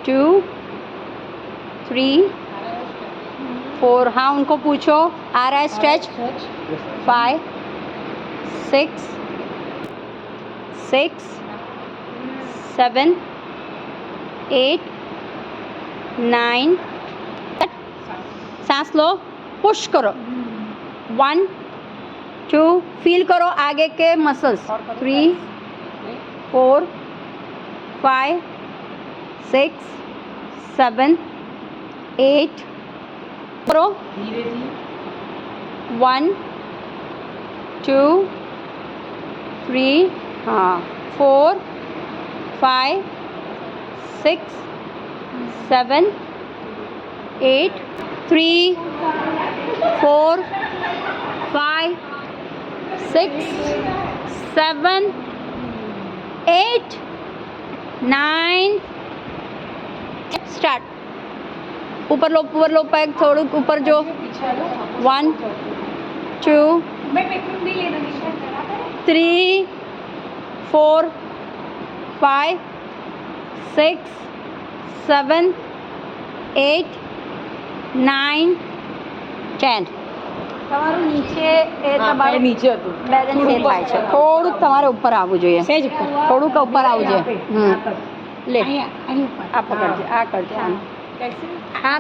2 3 4 हाँ उनको पूछो आ रहा है स्ट्रेच 5 6 6 7 8 9 सांस लो पुश करो 1 2 फील करो आगे के मसल्स 3 4 5 6 7 8 करो 1 2 3 हाँ 4 5 6 7 8 3 4 5 6 7 8 9 स्टार्ट ऊपर लो पैक थोड़ा ऊपर जो 1 2 3 4 5 6 7 8 9 10 તમારું નીચે એ તમારું નીચે હતું બેલેન્સ એ થાય છે થોડુંક તમારે ઉપર આવવું જોઈએ સેજ ઉપર થોડુંક ઉપર આવવું જોઈએ લે આ પકડજે આ કરજે હા